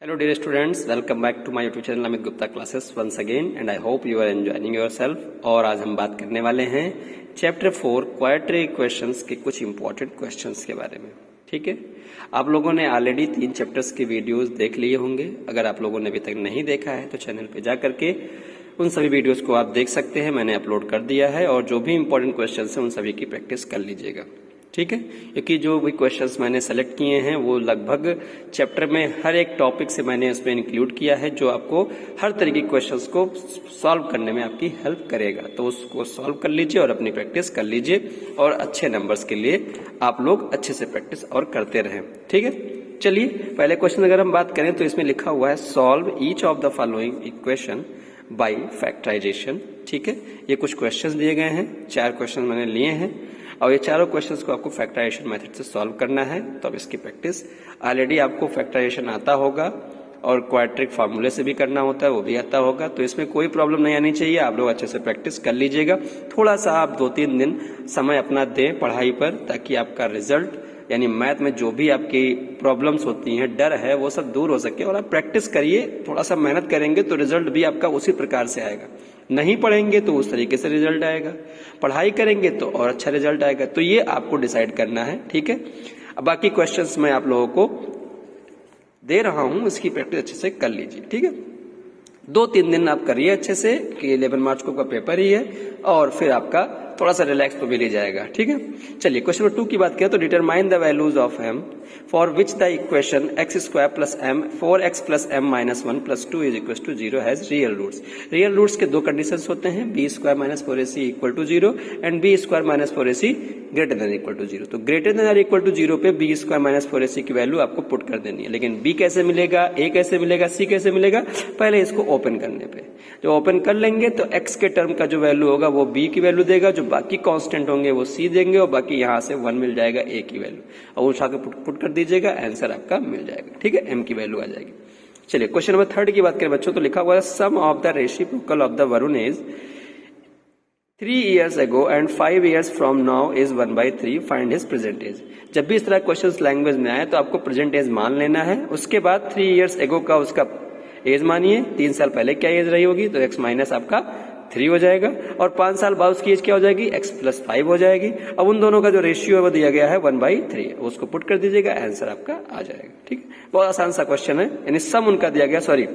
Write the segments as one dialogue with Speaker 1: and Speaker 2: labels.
Speaker 1: Hello dear students, welcome back to my YouTube channel Amit Gupta classes once again and I hope you are enjoying yourself। और आज हम बात करने वाले हैं चैप्टर 4 क्वाड्रेटिक इक्वेशंस के कुछ इंपॉर्टेंट क्वेश्चंस के बारे में। ठीक है, आप लोगों ने ऑलरेडी 3 चैप्टर्स के वीडियोस देख लिए होंगे। अगर आप लोगों ने अभी तक नहीं देखा है तो चैनल पे जा करके उन सभी वीडियोस को आप देख सकते हैं, मैंने अपलोड कर दिया है। और जो भी इंपॉर्टेंट क्वेश्चंस हैं उन सभी की प्रैक्टिस कर लीजिएगा। ठीक है, क्योंकि जो भी क्वेश्चंस मैंने सेलेक्ट किए हैं वो लगभग चैप्टर में हर एक टॉपिक से मैंने इसमें इंक्लूड किया है, जो आपको हर तरीके के क्वेश्चंस को सॉल्व करने में आपकी हेल्प करेगा। तो उसको सॉल्व कर लीजिए और अपनी प्रैक्टिस कर लीजिए और अच्छे नंबर्स के लिए आप लोग अच्छे से प्रैक्टिस और करते रहें। ठीक है, चलिए पहले क्वेश्चन अगर हम बात करें तो इसमें लिखा हुआ है solve each of the following equation by factorisation. ठीक है, ये कुछ क्वेश्चंस दिए गए हैं, 4 क्वेश्चन मैंने लिए हैं और ये चारों क्वेश्चंस को आपको फैक्टराइजेशन मेथड से सॉल्व करना है। तो अब इसकी प्रैक्टिस ऑलरेडी आपको फैक्टराइजेशन आता होगा और क्वाड्रेटिक फार्मूले से भी करना होता है, वो भी आता होगा। तो इसमें कोई प्रॉब्लम नहीं आनी चाहिए, आप लोग अच्छे से प्रैक्टिस कर लीजिएगा। थोड़ा सा आप 2-3 दिन समय अपना दें पढ़ाई पर, ताकि आपका रिजल्ट यानी मैथ में जो भी आपकी प्रॉब्लम्स होती हैं, डर है, वो सब दूर हो सके। और आप प्रैक्टिस करिए, थोड़ा सा मेहनत करेंगे तो रिजल्ट भी आपका उसी प्रकार से आएगा। नहीं पढ़ेंगे तो उस तरीके से रिजल्ट आएगा, पढ़ाई करेंगे तो और अच्छा रिजल्ट आएगा। तो ये आपको डिसाइड करना है। ठीक है, अब बाकी क्वेश्चंस मैं आप लोगों को दे रहा हूं, इसकी प्रैक्टिस अच्छे से कर लीजिए। ठीक है, 2-3 दिन आप करिए अच्छे से, कि 11 मार्च को का पेपर ही है और फिर आपका थोड़ा सा रिलैक्स तो मिल ही जाएगा। ठीक है, चलिए क्वेश्चन नंबर 2 की बात करें तो determine the values of m for which the equation x² plus m 4x plus m minus 1 प्लस 2 is equal to 0 has real roots. Real roots के 2 कंडीशंस होते हैं, b² minus 4ac equal to 0 and b² minus 4ac greater than equal to 0। तो greater than और equal to 0 पे b² minus 4ac की value आपको put कर देनी है। लेकिन b कैसे मिलेगा, a कैसे मिलेगा, c कैसे मिलेगा, पहले इसको ओपन करने पे। जब ओपन कर लेंगे तो x के टर्म का जो वैल्यू होगा वो b की वैल्यू देगा, जो बाकी कांस्टेंट होंगे वो c देंगे और बाकी यहां से 1 मिल जाएगा a की वैल्यू, और उठा के पुट कर दीजिएगा, आंसर आपका मिल जाएगा। ठीक है, m की वैल्यू आ जाएगी। चलिए क्वेश्चन नंबर 3 की बात करें बच्चों तो लिखा हुआ है sum of the reciprocal of the Varun is 3 years ago and 5 years from now is 1/3, find his present age। जब भी इस तरह क्वेश्चंस लैंग्वेज में आए तो आपको प्रेजेंट एज मान लेना है। उसके बाद 3 years ago का उसका एज मानिए, 3 साल पहले क्या एज रही होगी, तो x माइनस आपका 3 हो जाएगा, और 5 साल बाद उसकी एज क्या हो जाएगी, x प्लस 5 हो जाएगी। अब उन दोनों का जो रेशियो है वो दिया गया है 1/3, उसको पुट कर दीजिएगा, आंसर आपका आ जाएगा। ठीक है, बहुत आसान सा क्वेश्चन है, यानी सम उनका दिया गया, sorry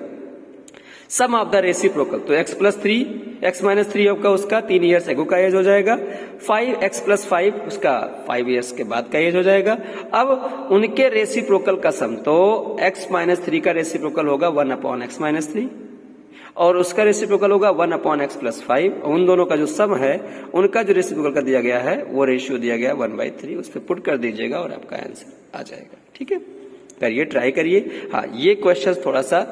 Speaker 1: sum of the reciprocal. तो x प्लस 3 x माइनस 3 का उसका 3 ईयर्स एगो का एज हो जाएगा, 5x प्लस 5 उसका 5 ईयर्स के बाद का एज हो जाएगा। अब उनके रेसिप्रोकल का सम, तो x माइनस 3 का रेसिप्रोकल होगा 1/x माइनस 3 और उसका रेसिप्रोकल होगा 1/x प्लस 5। उन दोनों का जो सम है, उनका जो रेसिप्रोकल का दिया गया है वो रेशियो दिया गया 1/3, उस पर पुट कर दीजिएगा और आपका आंसर आ जाएगा। ठीक है, करिए, ट्राई करिए। हाँ, ये क्वेश्चन थोड़ा सा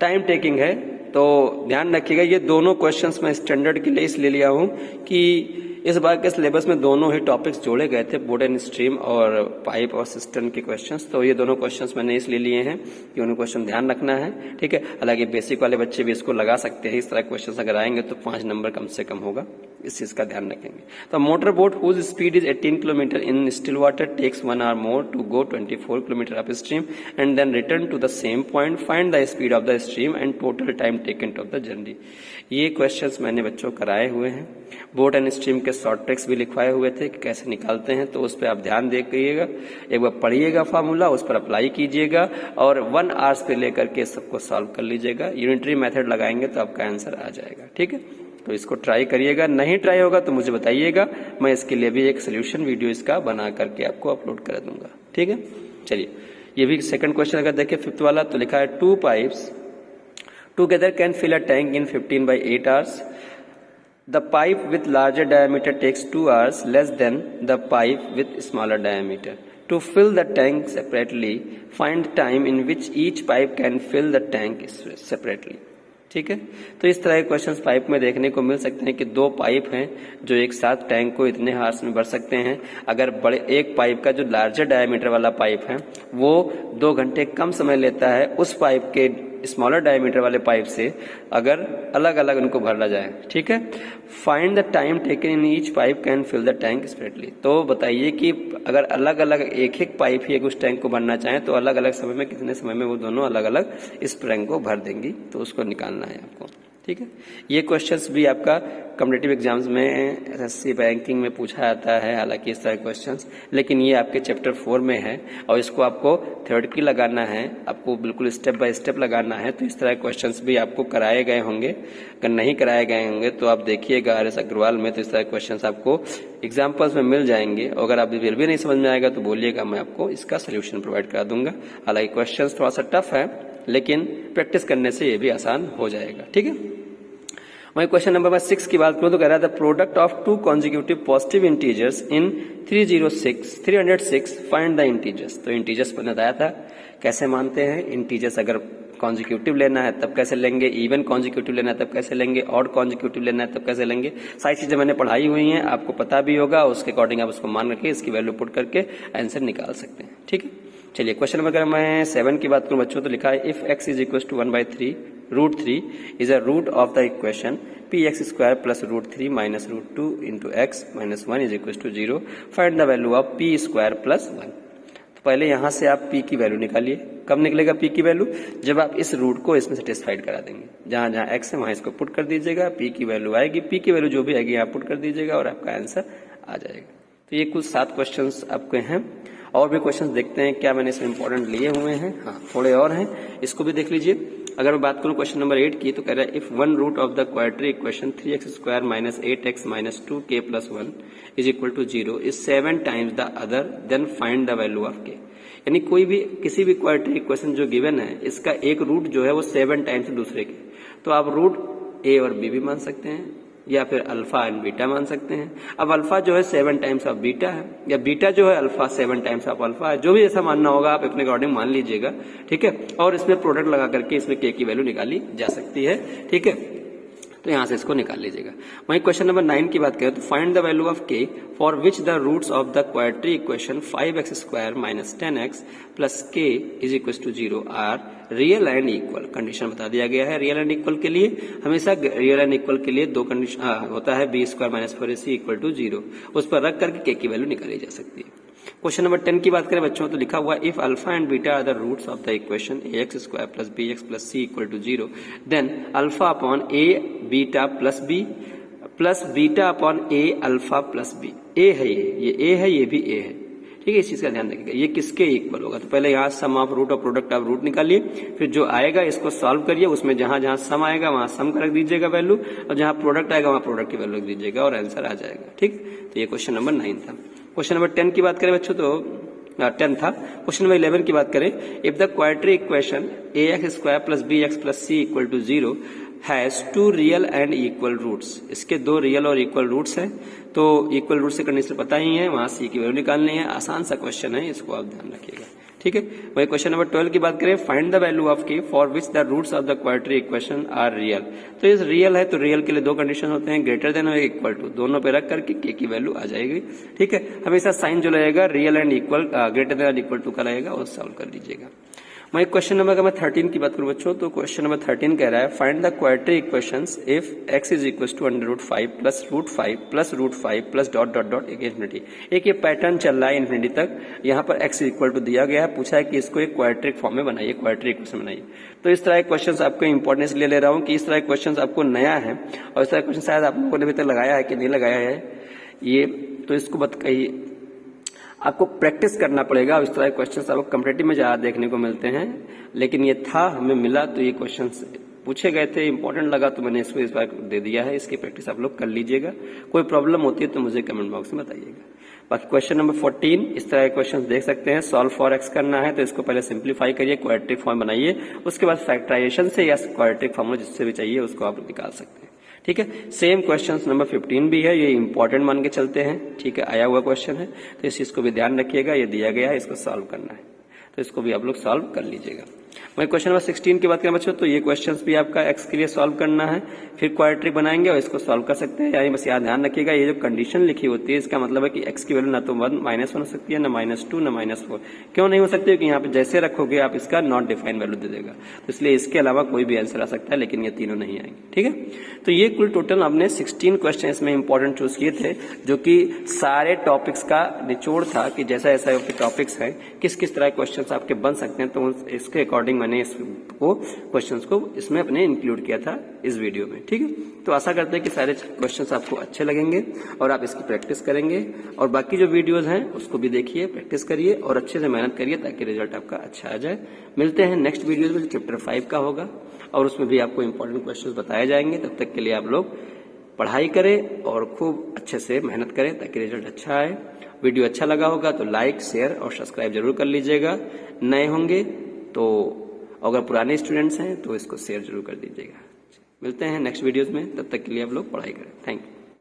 Speaker 1: टाइम टेकिंग है, तो ध्यान रखिएगा। ये दोनों क्वेश्चंस मैं स्टैंडर्ड के लिए इसलिए लिया हूं कि इस बार के सिलेबस में दोनों ही टॉपिक्स जोड़े गए थे, बोर्ड एंड स्ट्रीम और पाइप और सिस्टम के क्वेश्चंस। तो ये दोनों क्वेश्चंस मैंने इसलिए लिए हैं कि उन्हें क्वेश्चन ध्यान रखना है। ठीक है, हालांकि बेसिक वाले बच्चे भी इसको लगा सकते हैं। इस तरह क्वेश्चन अगर आएंगे तो 5 नंबर कम से कम होगा, इस चीज का ध्यान रखेंगे। तो motor boat whose speed is 18 kilometre in still water takes 1 hour more to go 24 kilometre upstream and then return to the same point, find the speed of the stream and total time taken of the journey. ये questions मैंने बच्चों कराए हुए हैं, boat and stream के short tricks भी लिखवाए हुए थे कि कैसे निकालते हैं, तो उस पर आप ध्यान देखिएगा, एक बार पढ़िएगा फार्मूला, उस पर अप्लाई कीजिएगा और 1 आवर्स पे लेकर के सबको सॉल्व कर लीजिएगा। यूनिटरी मेथड लगाएंगे तो आपका आंसर आ जाएगा। ठीक है, तो इसको ट्राई करिएगा। नहीं ट्राई होगा तो मुझे बताइएगा, मैं इसके लिए भी एक सोल्यूशन वीडियो इसका बना करके आपको अपलोड कर दूंगा। ठीक है, चलिए ये भी सेकंड क्वेश्चन अगर देखें 5th वाला, तो लिखा है 2 pipes together can fill a tank in 15/8 hours. The pipe with larger diameter takes 2 hours less than the pipe with smaller diameter. To fill the tank separately, find time in which each pipe can fill the tank separately. ठीक है, तो इस तरह के questions pipe में देखने को मिल सकते हैं कि 2 पाइप हैं जो एक साथ टैंक को इतने हार्स में भर सकते हैं। अगर बड़े एक पाइप का जो लार्जर डायमीटर वाला पाइप है वो 2 घंटे कम समय लेता है उस पाइप के स्मॉलर डायमीटर वाले पाइप से अगर अलग अलग उनको भरना जाए, ठीक है। Find the time taken in each pipe can fill the tank separately. तो बताइए कि अगर अलग अलग एक एक पाइप ही उस टैंक को भरना चाहें तो अलग अलग समय में कितने समय में वो दोनों अलग अलग इस टैंक को भर देंगी, तो उसको निकालना है आपको, ठीक है। ये क्वेश्चंस भी आपका कॉम्पिटिटिव एग्जाम्स में एसएससी बैंकिंग में पूछा जाता है, हालांकि इस तरह के क्वेश्चंस, लेकिन ये आपके चैप्टर 4 में है और इसको आपको थ्योरेटिकली लगाना है, आपको बिल्कुल स्टेप बाय स्टेप लगाना है। तो इस तरह के क्वेश्चंस भी आपको कराए गए होंगे, अगर नहीं कराए गए होंगे तो आप देखिएगा आर एस अग्रवाल में, तो इस तरह के क्वेश्चंस आपको एग्जाम्पल्स में मिल जाएंगे। अगर आप फिर भी नहीं समझ में आएगा तो बोलिएगा, मैं आपको इसका सोल्यूशन प्रोवाइड करा दूंगा। हालांकि क्वेश्चंस थोड़ा सा टफ है, लेकिन प्रैक्टिस करने से ये भी आसान हो जाएगा, ठीक है। वही क्वेश्चन नंबर 6 की बात करूं तो कह रहा था product of two consecutive positive integers in 306 find the integers. तो इंटीजर्स मैंने बताया था कैसे मानते हैं, इंटीजर्स अगर कॉन्जिक्यूटिव लेना है तब कैसे लेंगे, इवन कॉन्जिक्यूटिव लेना है तब कैसे लेंगे, ऑड कॉन्जिक्यूटिव लेना है तब कैसे लेंगे। सारी चीजें मैंने पढ़ाई हुई हैं, आपको पता भी होगा, उसके अकॉर्डिंग आप उसको मान करके इसकी वैल्यू पुट करके आंसर निकाल सकते हैं, ठीक है। चलिए क्वेश्चन नंबर अगर मैं 7 की बात करूं बच्चों तो लिखा है if x is equal to 1/3 √3 is a root of the equation px² plus √3 minus √2 into x minus 1 is equal to 0 find the value of p² plus 1। तो पहले यहां से आप p की वैल्यू निकालिए। कब निकलेगा p की वैल्यू? जब आप इस रूट को इसमें सेटिस्फाइड करा देंगे, जहां जहां x है वहां इसको पुट कर दीजिएगा, p की वैल्यू आएगी, p की वैल्यू जो भी आएगी आप पुट कर दीजिएगा और आपका आंसर आ जाएगा। तो ये कुछ 7 क्वेश्चन आपके हैं, और भी क्वेश्चंस देखते हैं क्या मैंने इसमें इंपॉर्टेंट लिए हुए हैं। हाँ थोड़े और हैं, इसको भी देख लीजिए। अगर मैं बात करूं क्वेश्चन नंबर 8 की तो कह रहा है if one root of the quadratic equation 3x² minus 8x minus 2k plus 1 is equal to 0 is 7 times the other then find the value of k। यानी कोई भी किसी भी क्वाड्रेटिक इक्वेशन जो गिवन है इसका एक रूट जो है वो 7 टाइम्स दूसरे के, तो आप रूट a और b भी मान सकते हैं या फिर अल्फा एंड बीटा मान सकते हैं। अब अल्फा जो है 7 टाइम्स ऑफ बीटा है, या बीटा जो है अल्फा 7 टाइम्स ऑफ अल्फा है, जो भी ऐसा मानना होगा आप अपने अकॉर्डिंग मान लीजिएगा, ठीक है। और इसमें प्रोडक्ट लगा करके इसमें k की वैल्यू निकाली जा सकती है, ठीक है। तो यहां से इसको निकाल लीजिएगा। वहीं क्वेश्चन नंबर 9 की बात करें तो find the value of k for which the roots of the quadratic equation 5x² minus 10x plus k is equal to 0 are real and equal. Condition बता दिया गया है रियल एंड इक्वल के लिए। हमेशा रियल एंड इक्वल के लिए दो कंडीशन होता है, b² minus 4ac equal to 0, उस पर रख करके k की वैल्यू निकाली जा सकती है। क्वेश्चन नंबर 10 की बात करें बच्चों तो लिखा हुआ if alpha and beta are the roots of the equation ax² plus bx plus c equal to 0 then alpha upon a beta plus b plus beta upon a alpha plus b। a है ये a है, ये भी a है, ठीक है। इस चीज का ध्यान रखिएगा, ये किसके इक्वल होगा। तो पहले यहाँ सम ऑफ रूट और प्रोडक्ट ऑफ रूट निकालिए, फिर जो आएगा इसको सॉल्व करिए, उसमें जहां जहां सम आएगा वहां सम का रख दीजिएगा वैल्यू, और जहां प्रोडक्ट आएगा वहां प्रोडक्ट की वैल्यू रख दीजिएगा और आंसर आ जाएगा, ठीक। तो ये क्वेश्चन नंबर 9 था। क्वेश्चन नंबर 10 की बात करें बच्चों तो 10 था। क्वेश्चन नंबर 11 की बात करें if the quadratic equation ax² plus bx plus c equal to 0 has 2 real and equal roots. इसके 2 रियल और इक्वल रूट्स हैं, तो इक्वल रूट से कंडीशन पता ही है, वहां c की वैल्यू निकालनी है। आसान सा क्वेश्चन है, इसको आप ध्यान रखिएगा, ठीक है। वही क्वेश्चन नंबर 12 की बात करें find the value of k for which the roots of the quadratic equation are real. तो इस रियल है तो रियल के लिए 2 कंडीशन होते हैं, ग्रेटर देन और इक्वल टू, दोनों पे रख करके k की वैल्यू आ जाएगी, ठीक है। हमेशा साइन जो रहेगा real and equal greater than और इक्वल टू का रहेगा, वो सॉल्व कर लीजिएगा। मैं क्वेश्चन नंबर अगर मैं 13 की बात करूं बच्चों तो क्वेश्चन नंबर 13 कह रहा है find the quadratic equations if x is equal to √5 plus √5 plus √5 plus dot dot dot infinity. एक ये पैटर्न चल रहा है इन्फिनिटी तक, यहाँ पर x इक्वल टू दिया गया है, पूछा है कि इसको एक क्वाड्रेटिक फॉर्म में बनाइए, क्वाड्रेटिक इक्वेशन बनाइए। तो इस तरह के क्वेश्चन आपको इंपॉर्टेंस लिए ले रहा हूँ कि इस तरह के क्वेश्चन आपको नया है और इस तरह क्वेश्चन शायद आप लोगों ने अभी तक लगाया है कि नहीं लगाया है ये, तो इसको बताइए, आपको प्रैक्टिस करना पड़ेगा। इस तरह के क्वेश्चंस आपको कॉम्पिटिटिव में ज्यादा देखने को मिलते हैं, लेकिन ये था हमें मिला तो ये क्वेश्चंस पूछे गए थे, इंपॉर्टेंट लगा तो मैंने इसको इस बार दे दिया है। इसकी प्रैक्टिस आप लोग कर लीजिएगा, कोई प्रॉब्लम होती है तो मुझे कमेंट बॉक्स में बताइएगा। बाकी क्वेश्चन नंबर 14 इस तरह के क्वेश्चन देख सकते हैं। सॉल्व फॉर x करना है तो इसको पहले सिंप्लीफाई करिए, क्वाड्रेटिक फॉर्म बनाइए, उसके बाद फैक्टराइजेशन से या क्वाड्रेटिक फॉर्मूला जिससे भी चाहिए उसको आप निकाल सकते हैं, ठीक है। सेम क्वेश्चन नंबर 15 भी है, ये इंपॉर्टेंट मान के चलते हैं, ठीक है, आया हुआ क्वेश्चन है, तो इस चीज को भी ध्यान रखिएगा, ये दिया गया है, इसको सॉल्व करना है, तो इसको भी आप लोग सॉल्व कर लीजिएगा। वही क्वेश्चन नंबर 16 की बात करें बच्चों, तो ये क्वेश्चंस भी आपका एक्स के लिए सॉल्व करना है, फिर क्वाड्रेटिक बनाएंगे और इसको सॉल्व कर सकते हैं। यानी बस यहाँ ध्यान रखिएगा, ये जो कंडीशन लिखी होती है इसका मतलब है कि एक्स की वैल्यू ना तो -1 हो सकती है, ना -2, ना -4। क्यों नहीं हो सकती? क्योंकि यहाँ पे जैसे रखोगे आप इसका नॉट डिफाइंड वैल्यू दे देगा, तो इसलिए इसके अलावा कोई भी आंसर आ सकता है, लेकिन ये तीनों नहीं आएंगे। ठीक है, तो ये कुल टोटल आपने 16 क्वेश्चन इसमें इंपॉर्टेंट चूज किए थे, जो कि सारे टॉपिक्स का निचोड़ था कि जैसा ऐसा टॉपिक्स है किस किस तरह के क्वेश्चंस आपके बन सकते हैं। तो इसके अकॉर्डिंग मैंने इसको क्वेश्चंस को इसमें अपने इंक्लूड किया था इस वीडियो में। ठीक है, तो आशा करते हैं कि सारे क्वेश्चंस आपको अच्छे लगेंगे और आप इसकी प्रैक्टिस करेंगे, और बाकी जो वीडियोस हैं उसको भी देखिए, प्रैक्टिस करिए और अच्छे से मेहनत करिए ताकि रिजल्ट आपका अच्छा आ जाए। मिलते हैं नेक्स्ट वीडियो में, चैप्टर 5 का होगा और उसमें भी आपको इंपॉर्टेंट क्वेश्चंस बताए जाएंगे। तब तक के लिए आप लोग पढ़ाई करें और खूब अच्छे से मेहनत करें ताकि रिजल्ट अच्छा आए। वीडियो अच्छा लगा होगा तो लाइक, शेयर और सब्सक्राइब जरूर कर लीजिएगा। नए होंगे तो, अगर पुराने स्टूडेंट्स हैं तो इसको शेयर जरूर कर दीजिएगा। मिलते हैं नेक्स्ट वीडियोस में, तब तक के लिए आप लोग पढ़ाई करें। Thank you.